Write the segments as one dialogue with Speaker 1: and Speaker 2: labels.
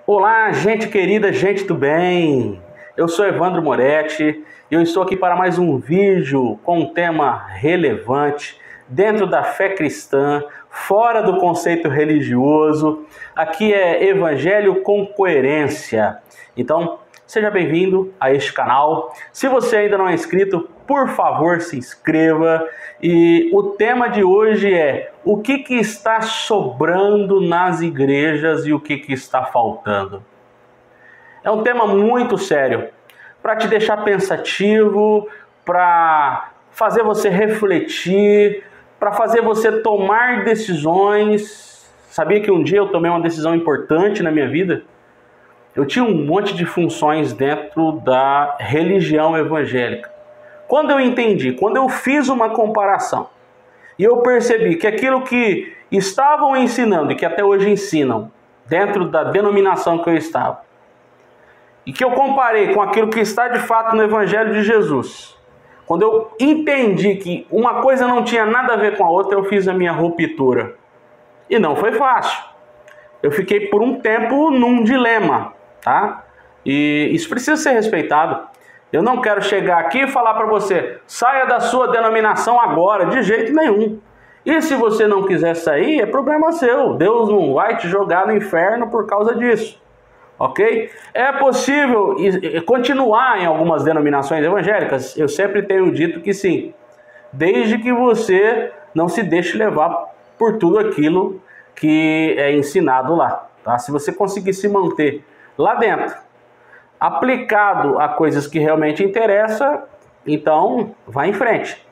Speaker 1: Olá, gente querida, gente do bem. Eu sou Evandro Moretti e eu estou aqui para mais um vídeo com um tema relevante dentro da fé cristã, fora do conceito religioso. Aqui é Evangelho com Coerência. Então, seja bem-vindo a este canal. Se você ainda não é inscrito, por favor, se inscreva. E o tema de hoje é o que está sobrando nas igrejas e o que está faltando. É um tema muito sério, para te deixar pensativo, para fazer você refletir, para fazer você tomar decisões. Sabia que um dia eu tomei uma decisão importante na minha vida? Eu tinha um monte de funções dentro da religião evangélica. Quando eu entendi, quando eu fiz uma comparação, e eu percebi que aquilo que estavam ensinando e que até hoje ensinam, dentro da denominação que eu estava, e que eu comparei com aquilo que está de fato no Evangelho de Jesus, quando eu entendi que uma coisa não tinha nada a ver com a outra, eu fiz a minha ruptura. E não foi fácil. Eu fiquei por um tempo num dilema, tá? E isso precisa ser respeitado. Eu não quero chegar aqui e falar para você, saia da sua denominação agora, de jeito nenhum. E se você não quiser sair, é problema seu. Deus não vai te jogar no inferno por causa disso. Ok? É possível continuar em algumas denominações evangélicas? Eu sempre tenho dito que sim. Desde que você não se deixe levar por tudo aquilo que é ensinado lá. Tá? Se você conseguir se manter lá dentro, aplicado a coisas que realmente interessam, então vá em frente.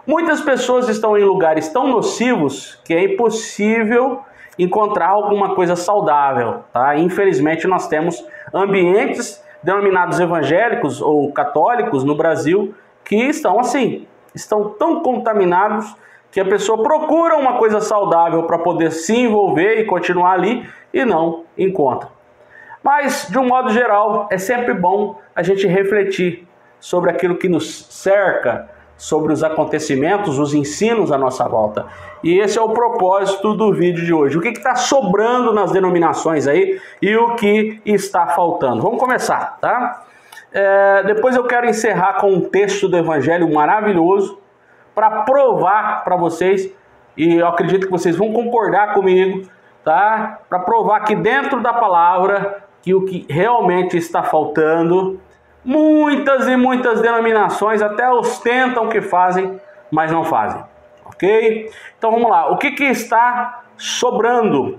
Speaker 1: Muitas pessoas estão em lugares tão nocivos que é impossível encontrar alguma coisa saudável, tá? Infelizmente nós temos ambientes denominados evangélicos ou católicos no Brasil que estão assim, estão tão contaminados que a pessoa procura uma coisa saudável para poder se envolver e continuar ali e não encontra. Mas, de um modo geral, é sempre bom a gente refletir sobre aquilo que nos cerca, sobre os acontecimentos, os ensinos à nossa volta. E esse é o propósito do vídeo de hoje. O que está sobrando nas denominações aí e o que está faltando. Vamos começar, tá? Depois eu quero encerrar com um texto do Evangelho maravilhoso para provar para vocês, e eu acredito que vocês vão concordar comigo, tá? Para provar que dentro da palavra que o que realmente está faltando, muitas e muitas denominações até ostentam que fazem, mas não fazem, ok? Então vamos lá, o que está sobrando?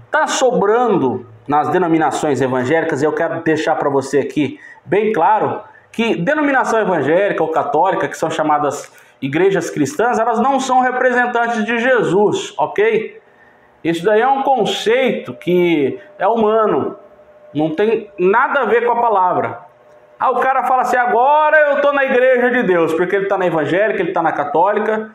Speaker 1: Está sobrando nas denominações evangélicas, e eu quero deixar para você aqui bem claro, que denominação evangélica ou católica, que são chamadas igrejas cristãs, elas não são representantes de Jesus, ok? Isso daí é um conceito que é humano, não tem nada a ver com a palavra. O cara fala assim, agora eu estou na igreja de Deus, porque ele está na evangélica, ele está na católica,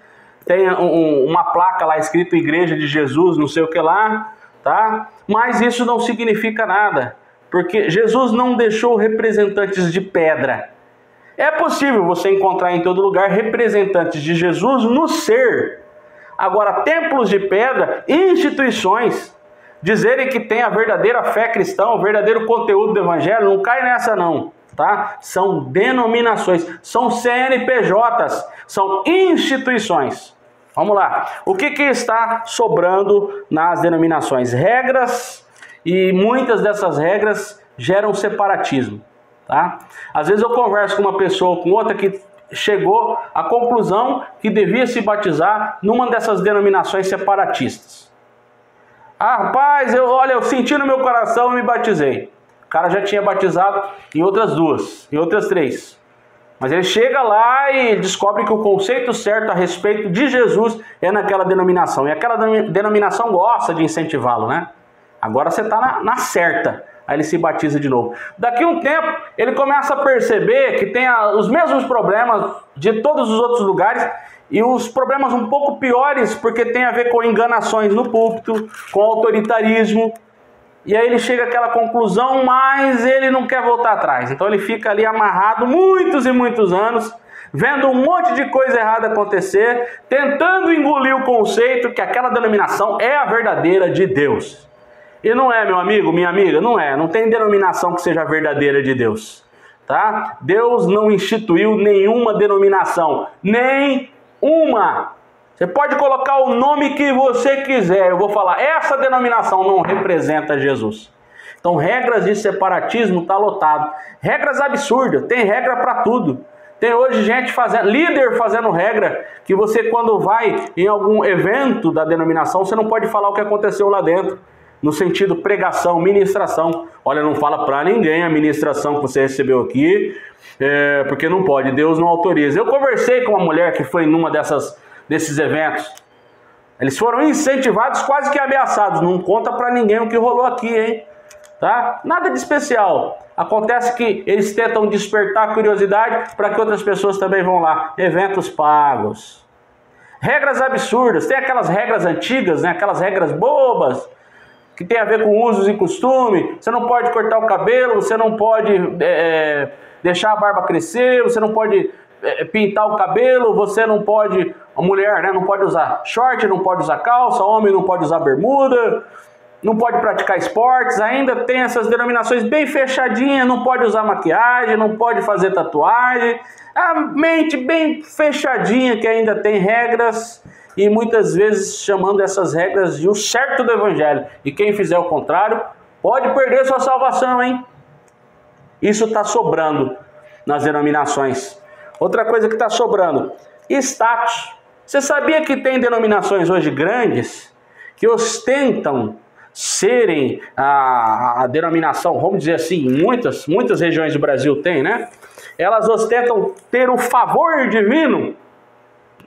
Speaker 1: tem uma placa lá escrito Igreja de Jesus, não sei o que lá, tá? Mas isso não significa nada, porque Jesus não deixou representantes de pedra. É possível você encontrar em todo lugar representantes de Jesus no ser. Agora, templos de pedra, instituições, dizerem que tem a verdadeira fé cristã, o verdadeiro conteúdo do evangelho, não cai nessa não, tá? São denominações, são CNPJs, são instituições. Vamos lá, o que está sobrando nas denominações? Regras, e muitas dessas regras geram separatismo, tá? Às vezes eu converso com uma pessoa ou com outra que chegou à conclusão que devia se batizar numa dessas denominações separatistas. Rapaz, eu senti no meu coração e me batizei. O cara já tinha batizado em outras duas, em outras três. Mas ele chega lá e descobre que o conceito certo a respeito de Jesus é naquela denominação. E aquela denominação gosta de incentivá-lo, né? Agora você está na certa. Aí ele se batiza de novo. Daqui a um tempo, ele começa a perceber que tem os mesmos problemas de todos os outros lugares, e os problemas um pouco piores, porque tem a ver com enganações no púlpito, com autoritarismo. E aí ele chega àquela conclusão, mas ele não quer voltar atrás. Então ele fica ali amarrado muitos e muitos anos, vendo um monte de coisa errada acontecer, tentando engolir o conceito que aquela denominação é a verdadeira de Deus. E não é, meu amigo, minha amiga, não é. Não tem denominação que seja verdadeira de Deus. Tá? Deus não instituiu nenhuma denominação. Nenhuma. Você pode colocar o nome que você quiser. Eu vou falar, essa denominação não representa Jesus. Então, regras de separatismo tá lotado. Regras absurdas. Tem regra para tudo. Tem hoje gente fazendo, líder fazendo regra, que você quando vai em algum evento da denominação, você não pode falar o que aconteceu lá dentro. No sentido pregação, ministração. Olha, não fala para ninguém a ministração que você recebeu aqui, porque não pode, Deus não autoriza. Eu conversei com uma mulher que foi numa desses eventos. Eles foram incentivados, quase que ameaçados. Não conta para ninguém o que rolou aqui, hein? Tá? Nada de especial. Acontece que eles tentam despertar a curiosidade para que outras pessoas também vão lá. Eventos pagos. Regras absurdas. Tem aquelas regras antigas, né? Aquelas regras bobas, que tem a ver com usos e costume. Você não pode cortar o cabelo, você não pode deixar a barba crescer, você não pode pintar o cabelo, você não pode... A mulher, né, não pode usar short, não pode usar calça, homem não pode usar bermuda, não pode praticar esportes, ainda tem essas denominações bem fechadinhas, não pode usar maquiagem, não pode fazer tatuagem, a mente bem fechadinha que ainda tem regras, e muitas vezes chamando essas regras de o certo do evangelho, e quem fizer o contrário pode perder sua salvação, hein? Isso está sobrando nas denominações. Outra coisa que está sobrando, status. Você sabia que tem denominações hoje grandes que ostentam serem a denominação, vamos dizer assim, muitas regiões do Brasil tem, né? Elas ostentam ter o favor divino.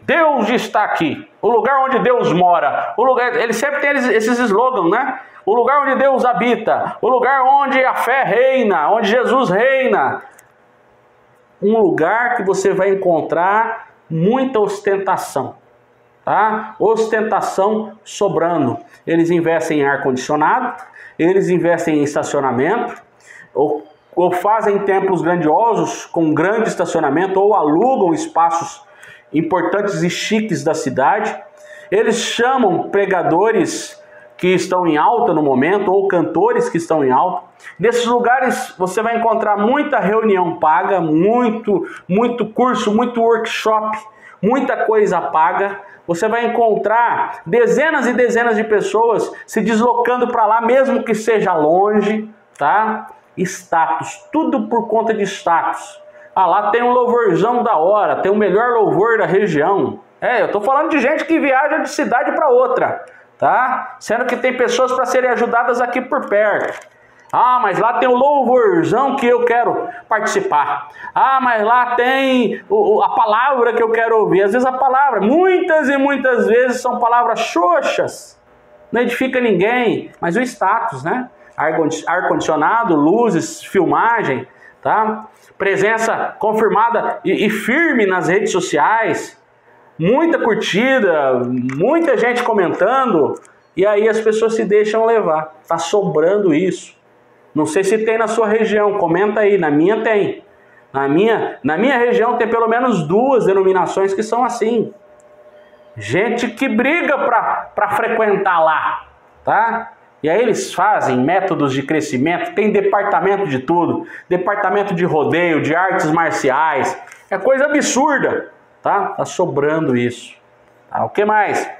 Speaker 1: Deus está aqui, o lugar onde Deus mora, o lugar, ele sempre tem esses slogans, né? O lugar onde Deus habita, o lugar onde a fé reina, onde Jesus reina. Um lugar que você vai encontrar muita ostentação. Tá? Ostentação sobrando. Eles investem em ar-condicionado, eles investem em estacionamento, ou fazem templos grandiosos com grande estacionamento, ou alugam espaços importantes e chiques da cidade. Eles chamam pregadores que estão em alta no momento, ou cantores que estão em alta. Nesses lugares você vai encontrar muita reunião paga, muito curso, muito workshop, muita coisa paga. Você vai encontrar dezenas e dezenas de pessoas se deslocando para lá, mesmo que seja longe, tá? Status, tudo por conta de status. Ah, lá tem um louvorzão da hora, tem o melhor louvor da região. Eu tô falando de gente que viaja de cidade para outra, tá? Sendo que tem pessoas para serem ajudadas aqui por perto. Ah, mas lá tem o louvorzão que eu quero participar. Ah, mas lá tem a palavra que eu quero ouvir. Às vezes a palavra, muitas e muitas vezes são palavras xoxas. Não edifica ninguém, mas o status, né? Ar-condicionado, luzes, filmagem, tá? Presença confirmada e firme nas redes sociais. Muita curtida, muita gente comentando. E aí as pessoas se deixam levar. Tá sobrando isso. Não sei se tem na sua região, comenta aí, na minha tem. Na minha região tem pelo menos 2 denominações que são assim. Gente que briga para frequentar lá, tá? E aí eles fazem métodos de crescimento, tem departamento de tudo. Departamento de rodeio, de artes marciais. É coisa absurda, tá? Tá sobrando isso. Tá? O que mais?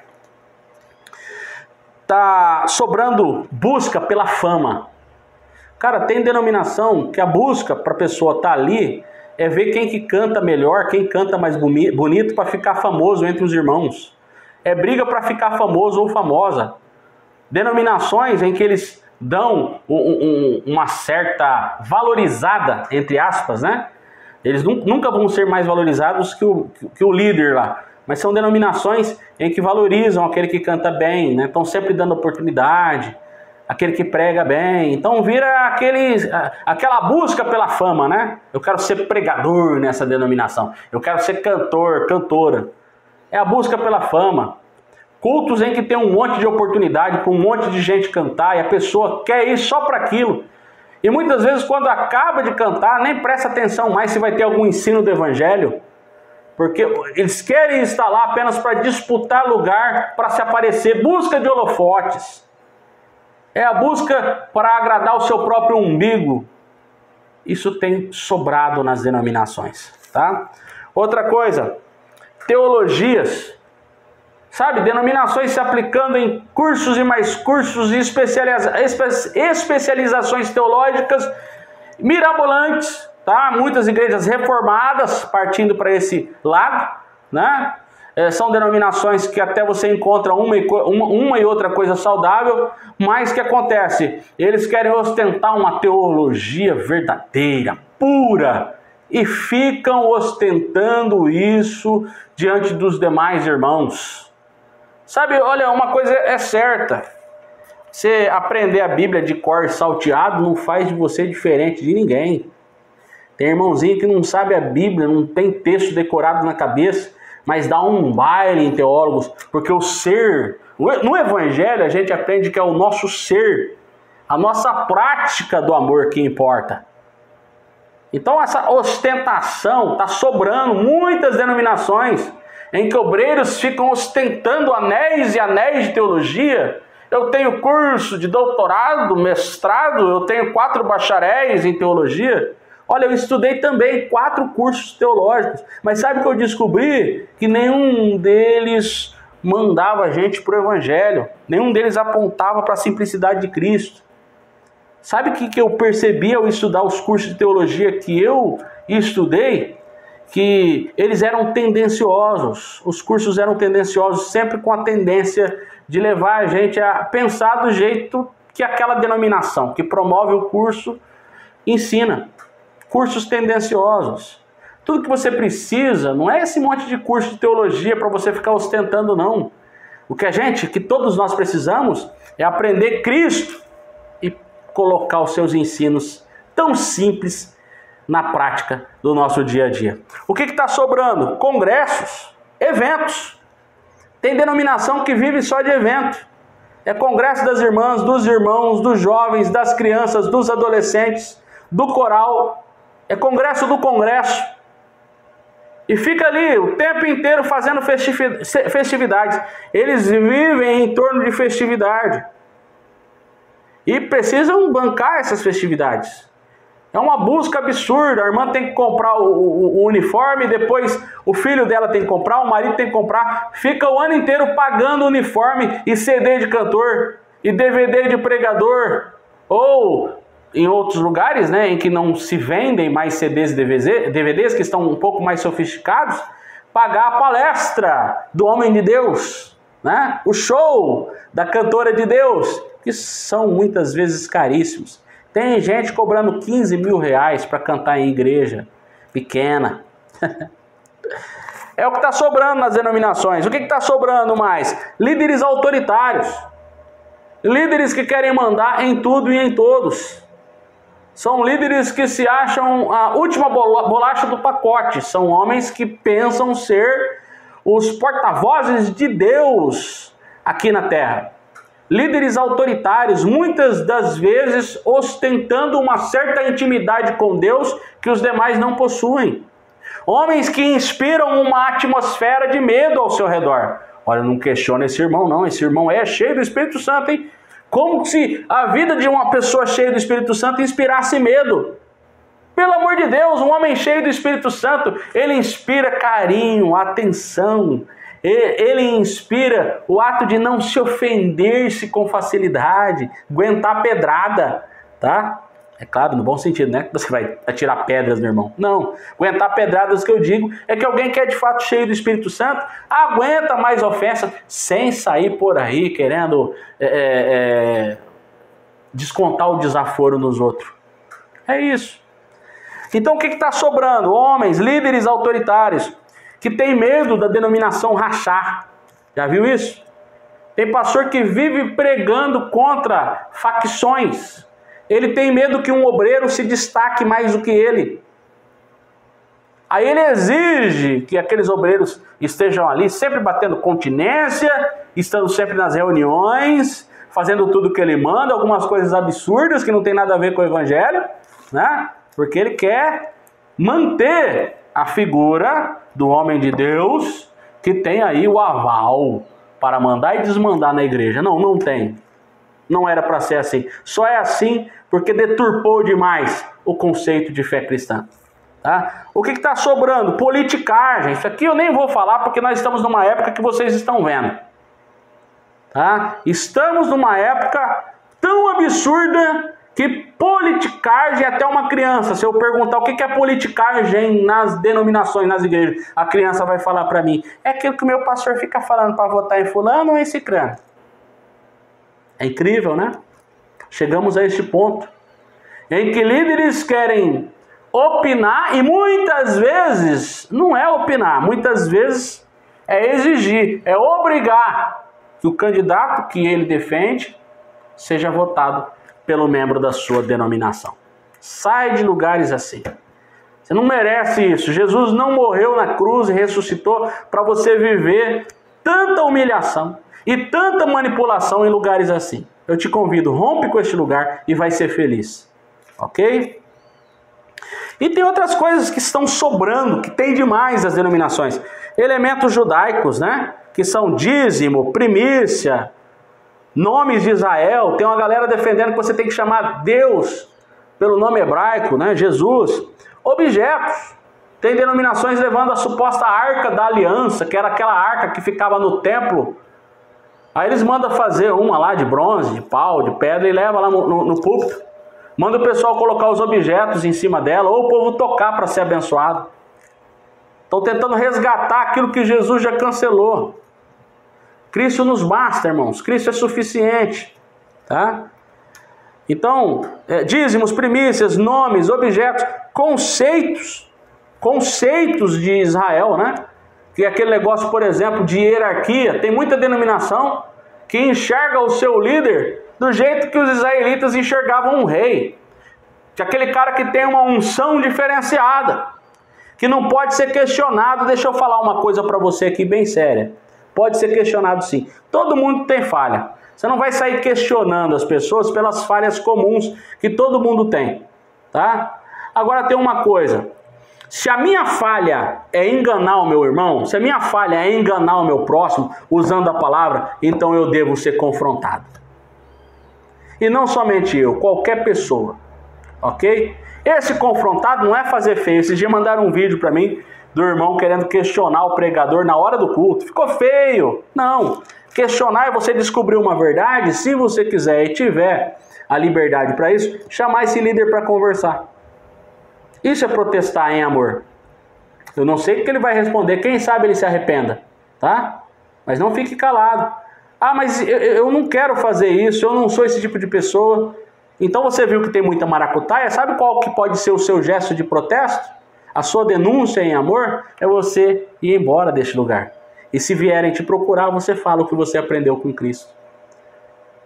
Speaker 1: Tá sobrando busca pela fama. Cara, tem denominação que a busca para a pessoa estar ali é ver quem que canta melhor, quem canta mais bonito para ficar famoso entre os irmãos. É briga para ficar famoso ou famosa. Denominações em que eles dão uma certa valorizada, entre aspas, né? Eles nunca vão ser mais valorizados que o líder lá. Mas são denominações em que valorizam aquele que canta bem, né? Estão sempre dando oportunidade. Aquele que prega bem, então vira aquela busca pela fama, né? Eu quero ser pregador nessa denominação, eu quero ser cantor, cantora. É a busca pela fama. Cultos em que tem um monte de oportunidade para um monte de gente cantar e a pessoa quer ir só para aquilo. E muitas vezes quando acaba de cantar, nem presta atenção mais se vai ter algum ensino do evangelho, porque eles querem estar lá apenas para disputar lugar, para se aparecer, busca de holofotes. É a busca para agradar o seu próprio umbigo. Isso tem sobrado nas denominações, tá? Outra coisa, teologias. Sabe, denominações se aplicando em cursos e mais cursos e especializações teológicas mirabolantes, tá? Muitas igrejas reformadas partindo para esse lado, né? São denominações que até você encontra uma e outra coisa saudável, mas o que acontece? Eles querem ostentar uma teologia verdadeira, pura, e ficam ostentando isso diante dos demais irmãos. Sabe, olha, uma coisa é certa, você aprender a Bíblia de cor salteado não faz de você diferente de ninguém. Tem irmãozinho que não sabe a Bíblia, não tem texto decorado na cabeça, mas dá um baile em teólogos, porque o ser, no Evangelho a gente aprende que é o nosso ser, a nossa prática do amor que importa. Então essa ostentação está sobrando muitas denominações, em que obreiros ficam ostentando anéis e anéis de teologia. Eu tenho curso de doutorado, mestrado, eu tenho 4 bacharéis em teologia. Olha, eu estudei também 4 cursos teológicos, mas sabe o que eu descobri? Que nenhum deles mandava a gente para o Evangelho, nenhum deles apontava para a simplicidade de Cristo. Sabe o que eu percebi ao estudar os cursos de teologia que eu estudei? Que eles eram tendenciosos, os cursos eram tendenciosos, sempre com a tendência de levar a gente a pensar do jeito que aquela denominação que promove o curso ensina. Cursos tendenciosos. Tudo que você precisa não é esse monte de curso de teologia para você ficar ostentando, não. O que todos nós precisamos é aprender Cristo e colocar os seus ensinos tão simples na prática do nosso dia a dia. O que está sobrando? Congressos, eventos. Tem denominação que vive só de evento. É congresso das irmãs, dos irmãos, dos jovens, das crianças, dos adolescentes, do coral. É congresso do congresso. E fica ali o tempo inteiro fazendo festividades. Eles vivem em torno de festividade. E precisam bancar essas festividades. É uma busca absurda. A irmã tem que comprar o uniforme, depois o filho dela tem que comprar, o marido tem que comprar. Fica o ano inteiro pagando uniforme e CD de cantor e DVD de pregador. Ou em outros lugares, né, em que não se vendem mais CDs e DVDs, que estão um pouco mais sofisticados, pagar a palestra do homem de Deus, né? O show da cantora de Deus, que são muitas vezes caríssimos. Tem gente cobrando 15 mil reais para cantar em igreja pequena. É o que está sobrando nas denominações. O que está sobrando mais? Líderes autoritários. Líderes que querem mandar em tudo e em todos. São líderes que se acham a última bolacha do pacote. São homens que pensam ser os porta-vozes de Deus aqui na terra. Líderes autoritários, muitas das vezes ostentando uma certa intimidade com Deus que os demais não possuem. Homens que inspiram uma atmosfera de medo ao seu redor. Olha, não questiona esse irmão não, esse irmão é cheio do Espírito Santo, hein? Como se a vida de uma pessoa cheia do Espírito Santo inspirasse medo. Pelo amor de Deus, um homem cheio do Espírito Santo, ele inspira carinho, atenção. Ele inspira o ato de não se ofender-se com facilidade, aguentar pedrada, tá? É claro, no bom sentido, né? Que você vai atirar pedras, meu irmão. Não, aguentar pedradas que eu digo é que alguém que é de fato cheio do Espírito Santo aguenta mais ofensas sem sair por aí querendo descontar o desaforo nos outros. É isso. Então o que está sobrando? Homens, líderes autoritários, que tem medo da denominação rachar. Já viu isso? Tem pastor que vive pregando contra facções. Ele tem medo que um obreiro se destaque mais do que ele. Aí ele exige que aqueles obreiros estejam ali sempre batendo continência, estando sempre nas reuniões, fazendo tudo o que ele manda, algumas coisas absurdas que não tem nada a ver com o evangelho, né? Porque ele quer manter a figura do homem de Deus que tem aí o aval para mandar e desmandar na igreja. Não tem. não era para ser assim. Só é assim porque deturpou demais o conceito de fé cristã. Tá? O que está sobrando? Politicagem. Isso aqui eu nem vou falar porque nós estamos numa época que vocês estão vendo. Tá? Estamos numa época tão absurda que politicagem até uma criança. Se eu perguntar o que é politicagem nas denominações, nas igrejas, a criança vai falar para mim: é aquilo que o meu pastor fica falando para votar em fulano ou em cicrano. É incrível, né? Chegamos a este ponto em que líderes querem opinar e muitas vezes não é opinar, muitas vezes é exigir, é obrigar que o candidato que ele defende seja votado pelo membro da sua denominação. Sai de lugares assim. Você não merece isso. Jesus não morreu na cruz e ressuscitou para você viver tanta humilhação e tanta manipulação em lugares assim. Eu te convido, rompe com este lugar e vai ser feliz. Ok? E tem outras coisas que estão sobrando, que tem demais as denominações. Elementos judaicos, né? Que são dízimo, primícia, nomes de Israel. Tem uma galera defendendo que você tem que chamar Deus pelo nome hebraico, né? Jesus. Objetos. Tem denominações levando a suposta arca da aliança, que era aquela arca que ficava no templo. Aí eles mandam fazer uma lá de bronze, de pau, de pedra e leva lá no púlpito. Manda o pessoal colocar os objetos em cima dela, ou o povo tocar para ser abençoado. Estão tentando resgatar aquilo que Jesus já cancelou. Cristo nos basta, irmãos. Cristo é suficiente. Tá? Então, dízimos, primícias, nomes, objetos, conceitos de Israel, né? Que é aquele negócio, por exemplo, de hierarquia. Tem muita denominação que enxerga o seu líder do jeito que os israelitas enxergavam um rei. Que aquele cara que tem uma unção diferenciada, que não pode ser questionado. Deixa eu falar uma coisa para você aqui bem séria. Pode ser questionado sim. Todo mundo tem falha. Você não vai sair questionando as pessoas pelas falhas comuns que todo mundo tem. Tá? Agora tem uma coisa. Se a minha falha é enganar o meu irmão, se a minha falha é enganar o meu próximo, usando a palavra, então eu devo ser confrontado. E não somente eu, qualquer pessoa. Ok? Esse confrontado não é fazer feio. Esses dias mandaram um vídeo para mim do irmão querendo questionar o pregador na hora do culto. Ficou feio. Não. Questionar é você descobrir uma verdade. Se você quiser e tiver a liberdade para isso, chamar esse líder para conversar. Isso é protestar em amor. Eu não sei o que ele vai responder. Quem sabe ele se arrependa. Tá? Mas não fique calado. Ah, mas eu não quero fazer isso. Eu não sou esse tipo de pessoa. Então você viu que tem muita maracutaia. Sabe qual que pode ser o seu gesto de protesto? A sua denúncia em amor é você ir embora deste lugar. E se vierem te procurar, você fala o que você aprendeu com Cristo.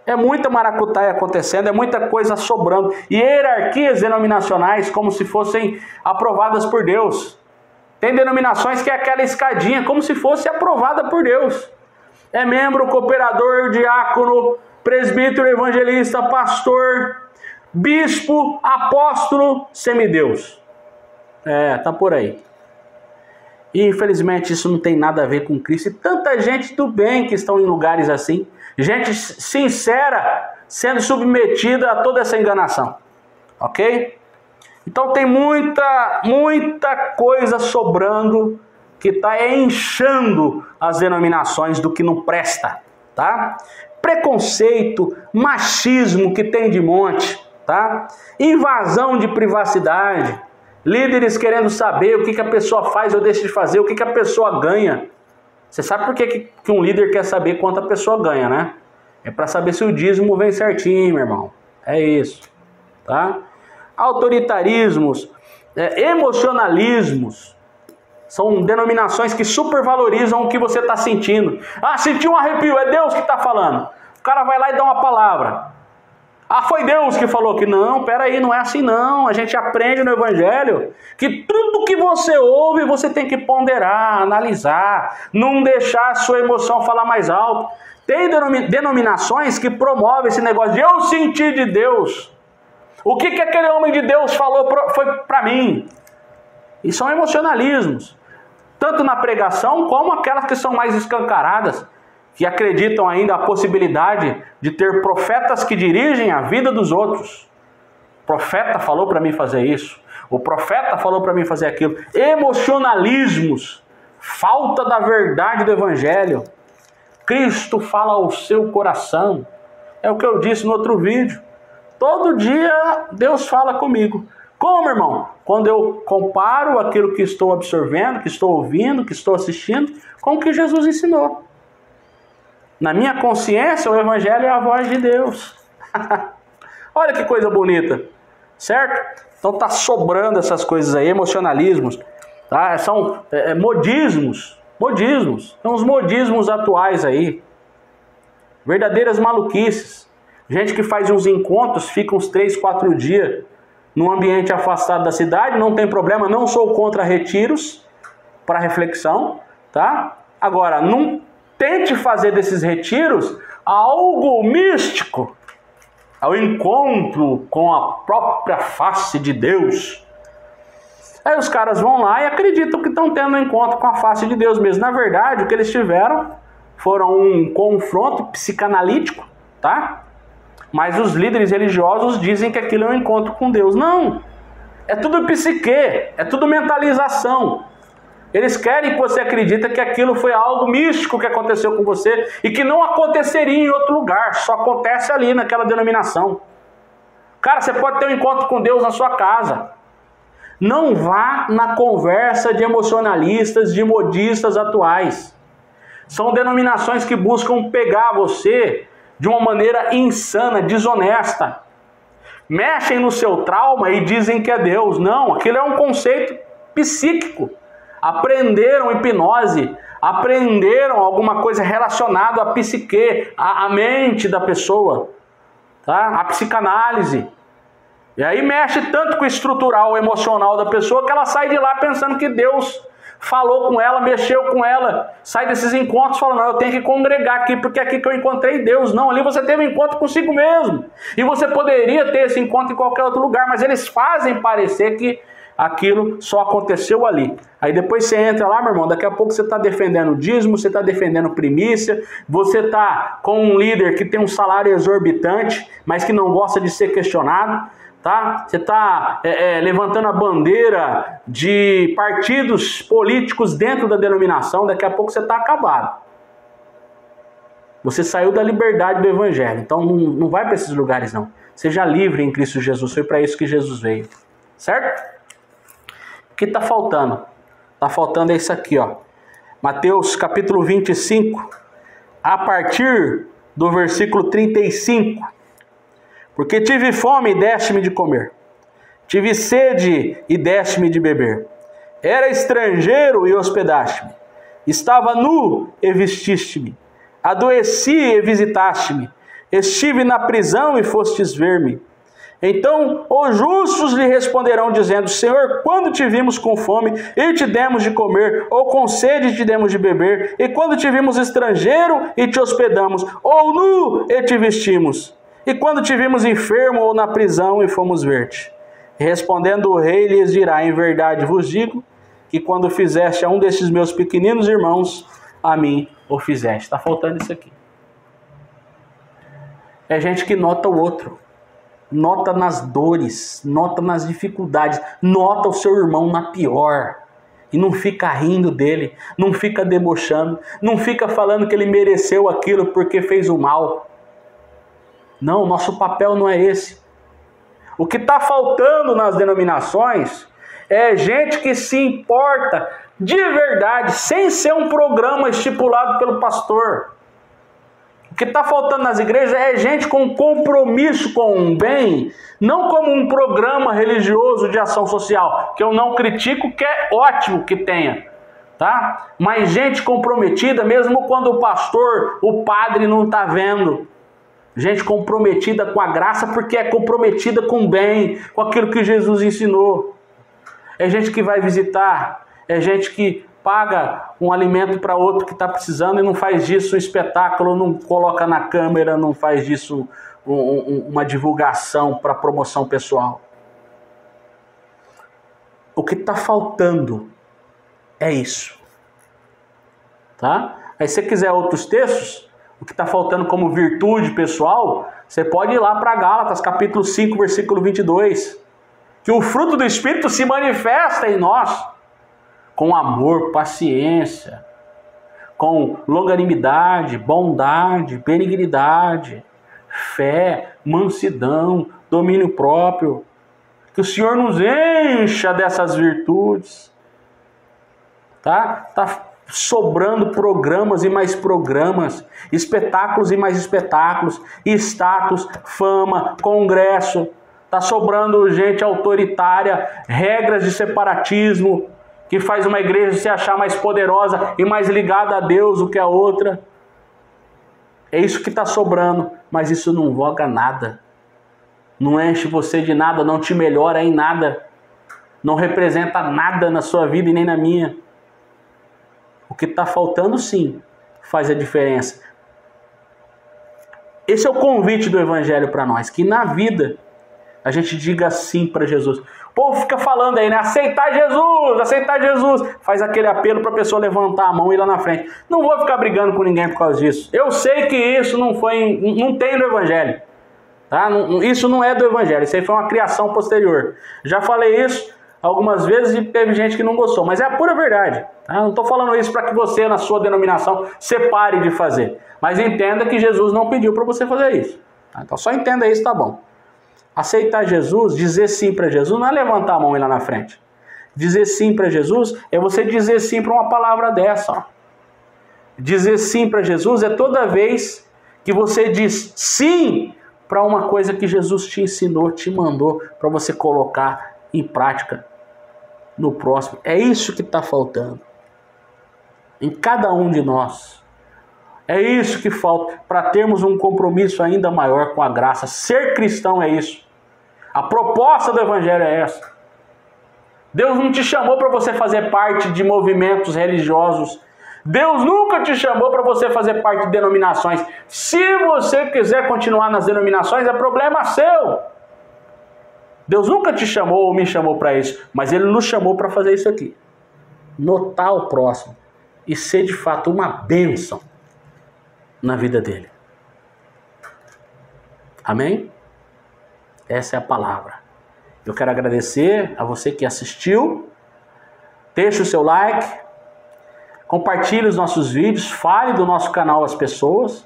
Speaker 1: É muita maracutaia acontecendo, é muita coisa sobrando. E hierarquias denominacionais como se fossem aprovadas por Deus. Tem denominações que é aquela escadinha como se fosse aprovada por Deus. É membro, cooperador, diácono, presbítero, evangelista, pastor, bispo, apóstolo, semideus. Tá por aí. E infelizmente isso não tem nada a ver com Cristo. E tanta gente do bem que estão em lugares assim. Gente sincera sendo submetida a toda essa enganação. Ok? Então tem muita coisa sobrando que está inchando as denominações do que não presta. Tá? Preconceito, machismo que tem de monte. Tá? Invasão de privacidade. Líderes querendo saber o que a pessoa faz ou deixa de fazer, o que a pessoa ganha. Você sabe por que um líder quer saber quanto a pessoa ganha, né? É para saber se o dízimo vem certinho, meu irmão. É isso. Tá? Autoritarismos, emocionalismos. São denominações que supervalorizam o que você está sentindo. Ah, sentiu um arrepio, é Deus que está falando. O cara vai lá e dá uma palavra. Ah, foi Deus que falou que não, peraí, não é assim não. A gente aprende no Evangelho que tudo que você ouve, você tem que ponderar, analisar, não deixar a sua emoção falar mais alto. Tem denominações que promovem esse negócio de eu senti de Deus. O que aquele homem de Deus falou foi para mim. E são emocionalismos. Tanto na pregação como aquelas que são mais escancaradas. que acreditam ainda a possibilidade de ter profetas que dirigem a vida dos outros. O profeta falou para mim fazer isso, o profeta falou para mim fazer aquilo. Emocionalismos, falta da verdade do Evangelho. Cristo fala ao seu coração. É o que eu disse no outro vídeo. Todo dia Deus fala comigo. Como, irmão? Quando eu comparo aquilo que estou absorvendo, que estou ouvindo, que estou assistindo, com o que Jesus ensinou. Na minha consciência, o Evangelho é a voz de Deus. Olha que coisa bonita, certo? Então está sobrando essas coisas aí, emocionalismos, tá? São modismos, são os modismos atuais aí, verdadeiras maluquices. Gente que faz uns encontros, fica uns 3, 4 dias num ambiente afastado da cidade, não tem problema, não sou contra retiros para reflexão, tá? Agora, não tente fazer desses retiros algo místico, ao encontro com a própria face de Deus. Aí os caras vão lá e acreditam que estão tendo um encontro com a face de Deus mesmo. Na verdade, o que eles tiveram foram um confronto psicanalítico, tá? Mas os líderes religiosos dizem que aquilo é um encontro com Deus. Não, é tudo psique, é tudo mentalização. Eles querem que você acredite que aquilo foi algo místico que aconteceu com você e que não aconteceria em outro lugar, só acontece ali naquela denominação. Cara, você pode ter um encontro com Deus na sua casa. Não vá na conversa de emocionalistas, de modistas atuais. São denominações que buscam pegar você de uma maneira insana, desonesta. Mexem no seu trauma e dizem que é Deus. Não, aquilo é um conceito psíquico. Aprenderam hipnose, aprenderam alguma coisa relacionada à psique, à mente da pessoa, tá? A psicanálise. E aí mexe tanto com o estrutural, o emocional da pessoa, que ela sai de lá pensando que Deus falou com ela, mexeu com ela, sai desses encontros falando, não, eu tenho que congregar aqui, porque é aqui que eu encontrei Deus. Não, ali você teve um encontro consigo mesmo. E você poderia ter esse encontro em qualquer outro lugar, mas eles fazem parecer que aquilo só aconteceu ali. Aí depois você entra lá, meu irmão, daqui a pouco você está defendendo o dízimo, você está defendendo primícia, você está com um líder que tem um salário exorbitante, mas que não gosta de ser questionado, tá? Você está levantando a bandeira de partidos políticos dentro da denominação, daqui a pouco você está acabado. Você saiu da liberdade do Evangelho, então não vai para esses lugares não. Seja livre em Cristo Jesus, foi para isso que Jesus veio, certo? O que está faltando? Está faltando é isso aqui, ó. Mateus capítulo 25, a partir do versículo 35. Porque tive fome e deste-me de comer. Tive sede e deste-me de beber. Era estrangeiro e hospedaste-me. Estava nu e vestiste-me. Adoeci e visitaste-me. Estive na prisão e fostes ver-me. Então os justos lhe responderão dizendo, Senhor, quando te vimos com fome e te demos de comer, ou com sede e te demos de beber, e quando te vimos estrangeiro e te hospedamos, ou nu e te vestimos, e quando te vimos enfermo ou na prisão e fomos ver-te. Respondendo o rei lhes dirá, em verdade vos digo, que quando fizeste a um destes meus pequeninos irmãos, a mim o fizeste. Está faltando isso aqui. É gente que nota o outro. Nota nas dores, nota nas dificuldades, nota o seu irmão na pior. E não fica rindo dele, não fica debochando, não fica falando que ele mereceu aquilo porque fez o mal. Não, nosso papel não é esse. O que está faltando nas denominações é gente que se importa de verdade, sem ser um programa estipulado pelo pastor. O que está faltando nas igrejas é gente com compromisso com o bem, não como um programa religioso de ação social, que eu não critico, que é ótimo que tenha, tá? Mas gente comprometida, mesmo quando o pastor, o padre não está vendo. Gente comprometida com a graça, porque é comprometida com o bem, com aquilo que Jesus ensinou. É gente que vai visitar, é gente que paga um alimento para outro que está precisando e não faz disso um espetáculo, não coloca na câmera, não faz disso uma divulgação para promoção pessoal. O que está faltando é isso. Tá? Aí se você quiser outros textos, o que está faltando como virtude pessoal, você pode ir lá para Gálatas, capítulo 5, versículo 22. Que o fruto do Espírito se manifesta em nós com amor, paciência, com longanimidade, bondade, benignidade, fé, mansidão, domínio próprio. Que o Senhor nos encha dessas virtudes. Tá sobrando programas e mais programas, espetáculos e mais espetáculos, status, fama, congresso. Tá sobrando gente autoritária, regras de separatismo, que faz uma igreja se achar mais poderosa e mais ligada a Deus do que a outra. É isso que está sobrando, mas isso não voga nada. Não enche você de nada, não te melhora em nada. Não representa nada na sua vida e nem na minha. O que está faltando, sim, faz a diferença. Esse é o convite do Evangelho para nós, que na vida a gente diga sim para Jesus. O povo fica falando aí, né? Aceitar Jesus, aceitar Jesus. Faz aquele apelo para a pessoa levantar a mão e ir lá na frente. Não vou ficar brigando com ninguém por causa disso. Eu sei que isso não tem no Evangelho. Tá? Isso não é do Evangelho. Isso aí foi uma criação posterior. Já falei isso algumas vezes e teve gente que não gostou. Mas é a pura verdade. Tá? Não estou falando isso para que você, na sua denominação, separe de fazer. Mas entenda que Jesus não pediu para você fazer isso. Tá? Então só entenda isso, tá bom. Aceitar Jesus, dizer sim para Jesus, não é levantar a mão e ir lá na frente. Dizer sim para Jesus é você dizer sim para uma palavra dessa. Ó. Dizer sim para Jesus é toda vez que você diz sim para uma coisa que Jesus te ensinou, te mandou para você colocar em prática no próximo. É isso que está faltando em cada um de nós. É isso que falta para termos um compromisso ainda maior com a graça. Ser cristão é isso. A proposta do Evangelho é essa. Deus não te chamou para você fazer parte de movimentos religiosos. Deus nunca te chamou para você fazer parte de denominações. Se você quiser continuar nas denominações, é problema seu. Deus nunca te chamou ou me chamou para isso, mas Ele nos chamou para fazer isso aqui. Notar o próximo e ser de fato uma bênção na vida dele. Amém? Essa é a palavra. Eu quero agradecer a você que assistiu. Deixe o seu like. Compartilhe os nossos vídeos. Fale do nosso canal às pessoas.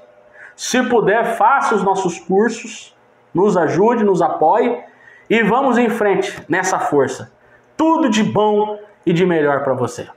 Speaker 1: Se puder, faça os nossos cursos. Nos ajude, nos apoie. E vamos em frente nessa força. Tudo de bom e de melhor para você.